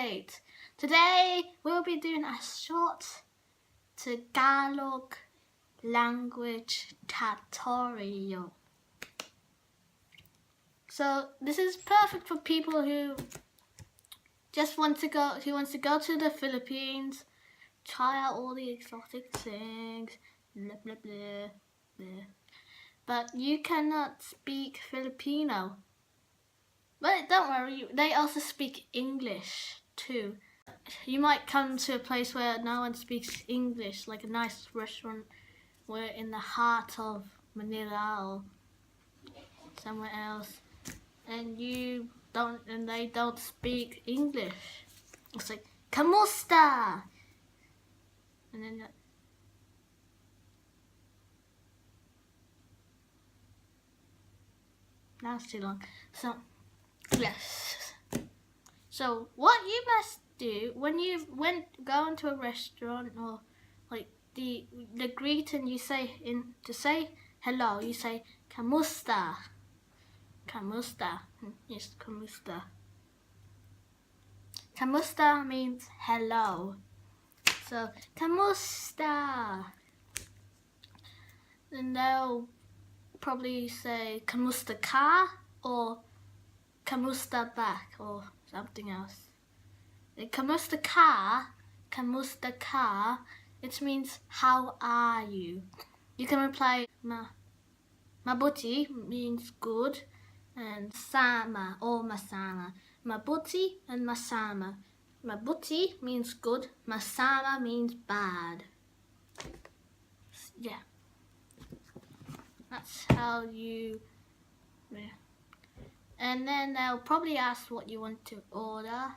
great. Today we'll be doing a short Tagalog language tutorial. So this is perfect for people who just wants to go to the Philippines, try out all the exotic things, blah blah blah blah. But you cannot speak Filipino. But don't worry, they also speak English too. You might come to a place where no one speaks English, like a nice restaurant where in the heart of Manila or somewhere else, and they don't speak English. It's like kamusta, and then that's too long. So yes. So what you must do when you go into a restaurant or like the greeting, you say to say hello, you say kamusta. Kamusta. Yes, kamusta. Kamusta means hello. So kamusta. Then they'll probably say kamusta ka or kamusta back or something else. Kamusta ka, it means how are you? You can reply mabuti means good, and sama or masama. Mabuti and masama. Mabuti means good, masama means bad. Yeah. That's how you... Yeah. And then they'll probably ask what you want to order.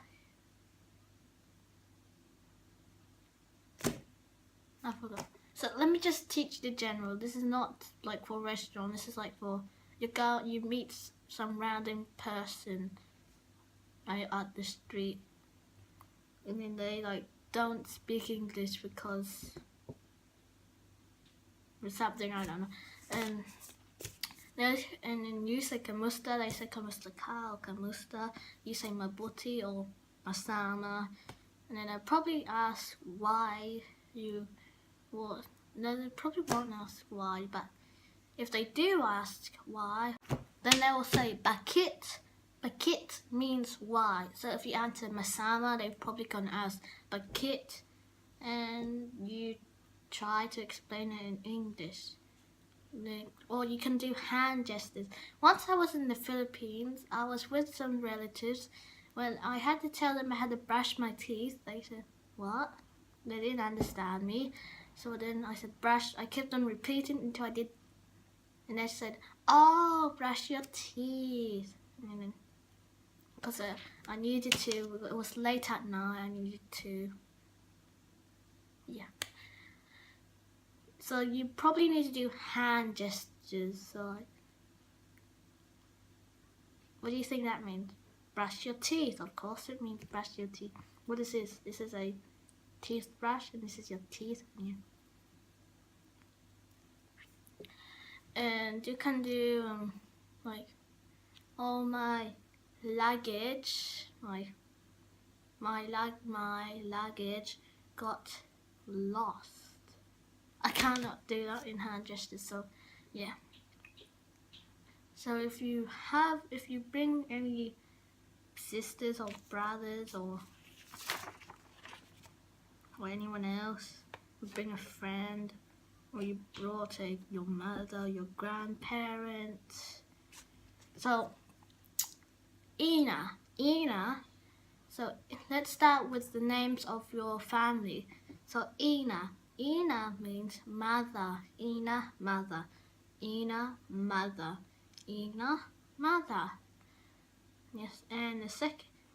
I forgot. So let me just teach the general. This is not like for restaurant. This is like for you meet some random person at the street, and then they like don't speak English because or something, I don't know. And then you say kamusta, they say kamusta ka or kamusta. You say mabuti or masama, and then they'll probably ask why you. Well, no, they probably won't ask why, but if they do ask why, then they will say bakit. Bakit means why. So if you answer masama, they're probably going to ask bakit, and you try to explain it in English. Or you can do hand gestures. Once I was in the Philippines, I was with some relatives. When I had to tell them I had to brush my teeth, they said, what? They didn't understand me. So then I said brush. I kept on repeating until I did. And they said, oh, brush your teeth. And then, because I needed to, it was late at night, I needed to, yeah. So you probably need to do hand gestures. So like, what do you think that means? Brush your teeth. Of course it means brush your teeth. What is this? This is a toothbrush, and this is your teeth. Yeah. And you can do like, oh, my luggage, my luggage got lost. I cannot do that in hand gestures, so yeah. So if you bring any sisters or brothers or anyone else, you bring a friend, or you brought your mother, your grandparents. So Ina. So let's start with the names of your family. So Ina means mother. Ina, mother. Ina, mother. Ina, mother. Yes, and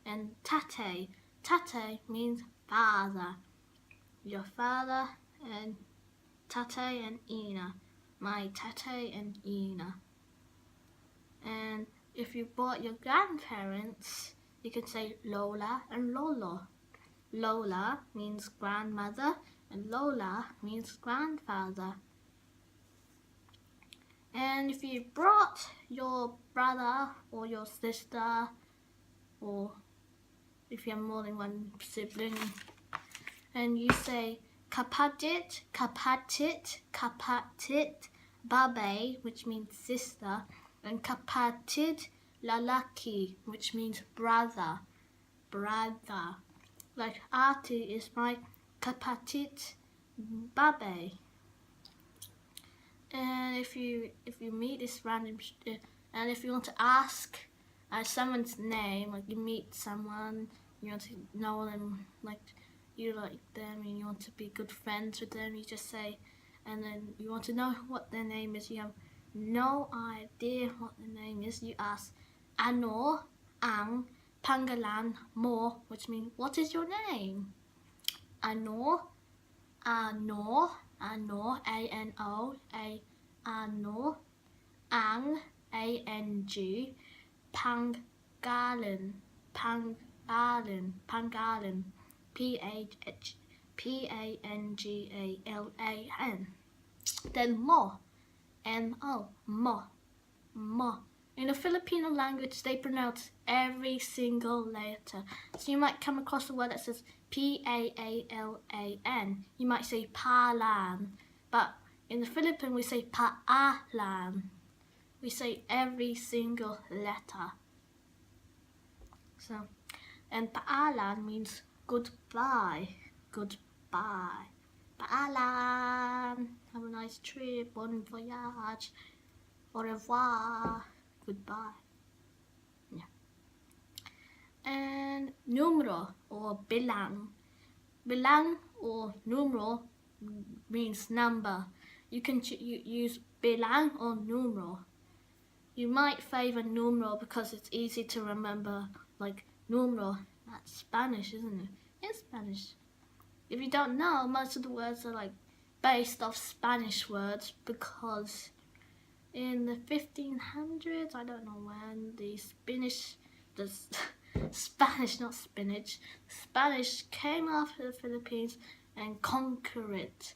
and tate. Tate means father. Your father and tate and Ina. My tate and Ina. And if you brought your grandparents, you can say Lola and Lolo. Lola means grandmother and Lola means grandfather. And if you brought your brother or your sister or if you have more than one sibling. And you say kapatid, kapatid, kapatid, babe, which means sister, and kapatid lalaki, which means brother, brother. Like Artie is my kapatid babe. And if you meet this random, and if you want to ask someone's name, like you meet someone, you want to know them, like you like them, and you want to be good friends with them, you just say, and then you want to know what their name is. You have no idea what their name is. You ask, ano ang pangalan mo, which means what is your name? Ano, ano, ano, A-N-O, ano, ang, A-N-G, pangalan, pangalan, pangalan, P-A-N-G-A-L-A-N. Then mo, M-O, mo, mo. In the Filipino language, they pronounce every single letter. So you might come across a word that says P-A-A-L-A-N. You might say palan, but in the Philippines we say paalan. We say every single letter. So, and paalan means goodbye, goodbye. Paalan, have a nice trip, bon voyage, au revoir, goodbye. Yeah. And numero or bilang. Bilang or numero means number. You can use bilang or numero. You might favor numero because it's easy to remember, like numero. That's Spanish, isn't it? It's Spanish. If you don't know, most of the words are like based off Spanish words because in the 1500s, I don't know when, the Spanish, not spinach, Spanish came after the Philippines and conquered it.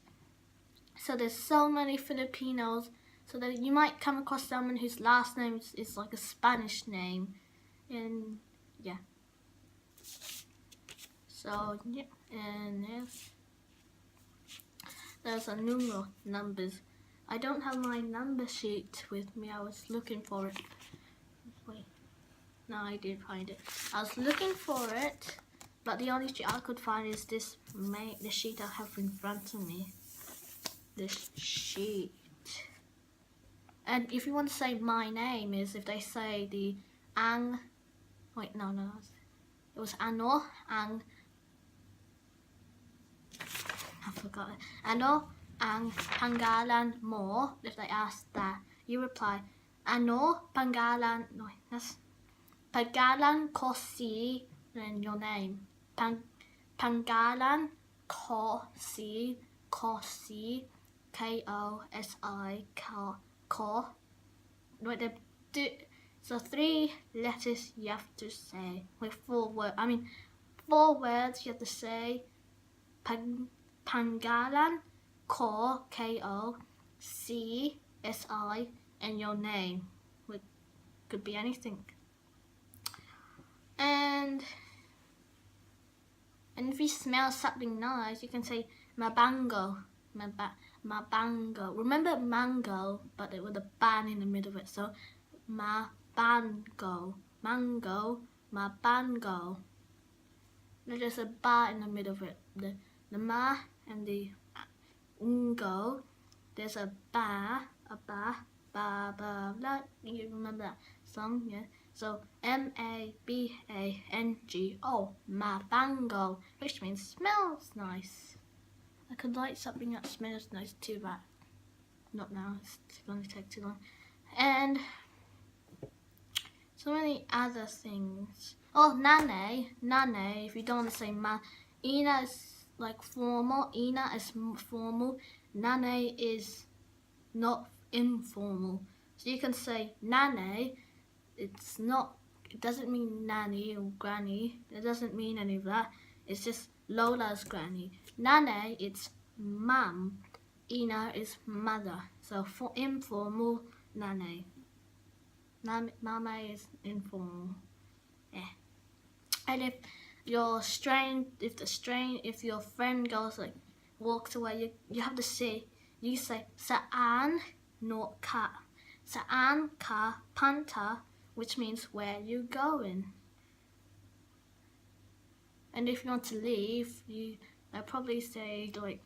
So there's so many Filipinos, so that you might come across someone whose last name is like a Spanish name. And yeah. So yeah, and yes, there's a numero, numbers. I don't have my number sheet with me. I was looking for it. Wait, no, I did find it. I was looking for it, but the only sheet I could find is the sheet I have in front of me. This sheet. And if you want to say my name is if they say the ang. Wait, no, it was ano ang. I forgot it. Ano ang pangalan mo? If they ask that, you reply, ano pangalan? No, that's pangalan ko si. Then your name. Pangalan ko si. Kosi. K-O-S-I. Ko. Wait, so 3 letters you have to say. With 4 words. 4 words you have to say. Pangalan ko, K-O, C-S-I, and your name. Could be anything. And if you smell something nice, you can say mabango. Mabango. Remember mango, but with a ban in the middle of it. So mabango. Mango, mabango. There's a ba in the middle of it. The ma and the ungo. There's a ba, ba, blah. You remember that song, yeah? So M-A-B-A-N-G-O, mabango, which means smells nice. I could like something that smells nice too, but not now. It's going to take too long. And so many other things. Oh, nane. If you don't want to say ma, ina is like formal. Ina is formal. Nane is not informal. So you can say nane. It doesn't mean nanny or granny. It doesn't mean any of that. It's just Lola's granny. Nane, it's mum. Ina is mother. So for informal, nane. Mama is informal. Yeah. And if your friend goes like walks away, you have to say, you say saan no ka, saan ka panta, which means where you going. And if you want to leave, I probably say like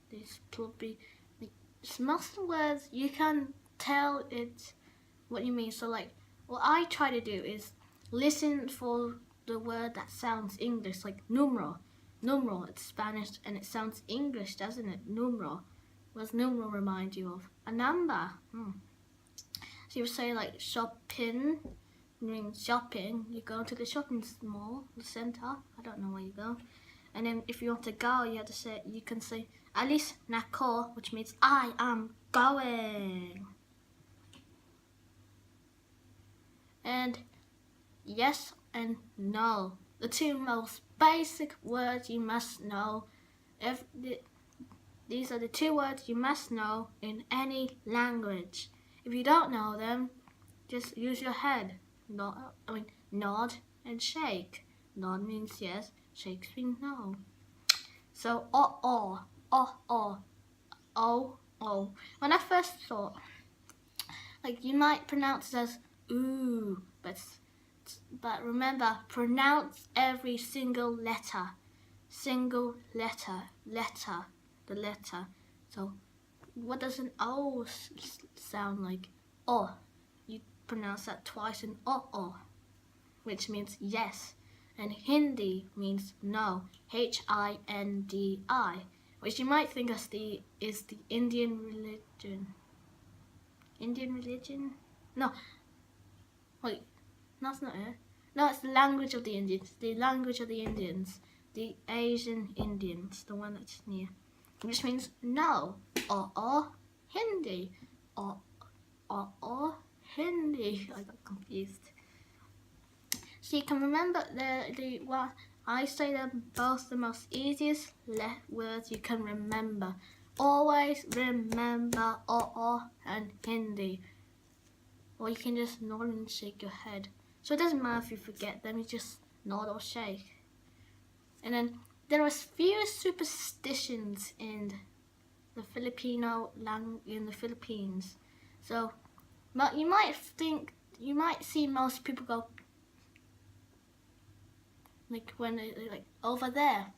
this. Probably like, most of the words you can tell it's what you mean. So like what I try to do is listen for the word that sounds English, like numero. Numero, it's Spanish and it sounds English, doesn't it? Numero. What does numero remind you of? A number. So you say like shopping, means shopping. You go to the shopping mall, the center. I don't know where you go. And then if you want to go, you can say alis nako, which means I am going. And yes and no, the two most basic words you must know. These are the two words you must know in any language. If you don't know them, just use your head. Nod and shake. Nod means yes, shake means no. So oh. When I first thought, like you might pronounce it as ooh, but remember, pronounce every single letter. The letter. So what does an O sound like? Oh. You pronounce that twice in oh, which means yes. And Hindi means no, Hindi, which you might think is the Indian religion. Indian religion? No. Wait, that's not it. No, it's the language of the Indians. The language of the Indians. The Asian Indians, the one that's near. Which means no. Or Hindi. Or Hindi. I got confused. So you can remember I say they're both the most easiest words you can remember. Always remember and Hindi. Or you can just nod and shake your head. So it doesn't matter if you forget them, you just nod or shake. And then there are few superstitions in the in the Philippines. So but you might see most people go like when they like over there.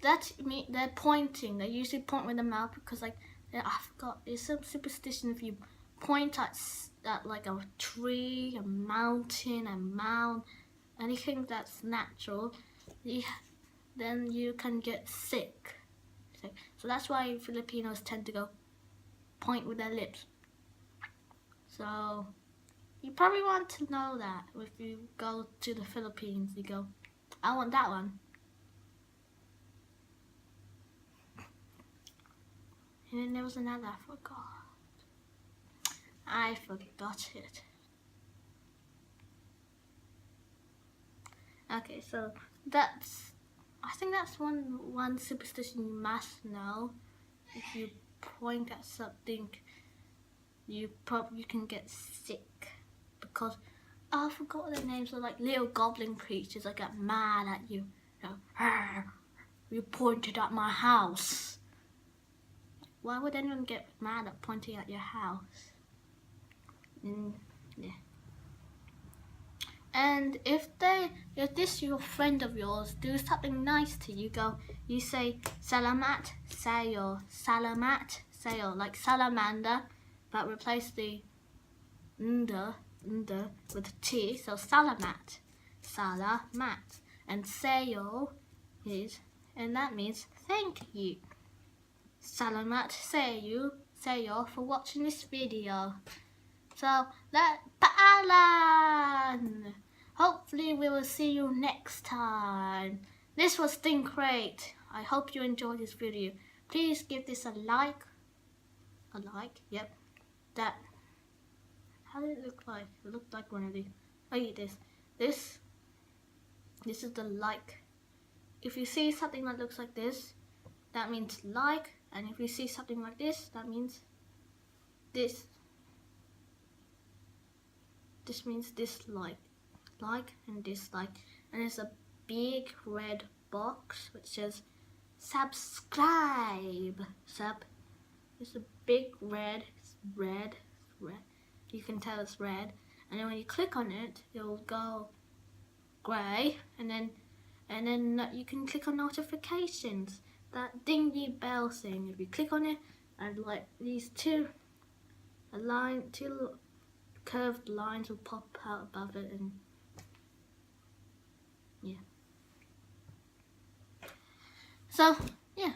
That mean they're pointing. They usually point with the mouth because I forgot. It's some superstition if you point at like a tree, a mountain, a mound, anything that's natural, then you can get sick. So that's why Filipinos tend to go point with their lips. So you probably want to know that if you go to the Philippines, you go, I want that one. And then there was another, I forgot it. Okay, so I think that's one superstition you must know. If you point at something, you can get sick because I forgot their names. They're like little goblin creatures that get mad at you. You pointed at my house. Why would anyone get mad at pointing at your house? Yeah. And if this your friend of yours do something nice to you, you say salamat sayo, like salamander, but replace the nda with a T, so salamat, and sayo and that means thank you. Salamat sayo for watching this video. So that paalan. Hopefully we will see you next time. This was Think Great. I hope you enjoyed this video. Please give this a like. Yep. That. How did it look like? It looked like one of these. Oh yeah, this is the like. If you see something that looks like this, that means like. And if you see something like this, that means this. this means dislike, like and dislike. And there's a big red box which says subscribe. It's a big red, it's red. You can tell it's red. And then when you click on it, it'll go grey, and then you can click on notifications. That dingy bell thing. If you click on it, and like these two curved lines will pop out above it, and yeah. So yeah.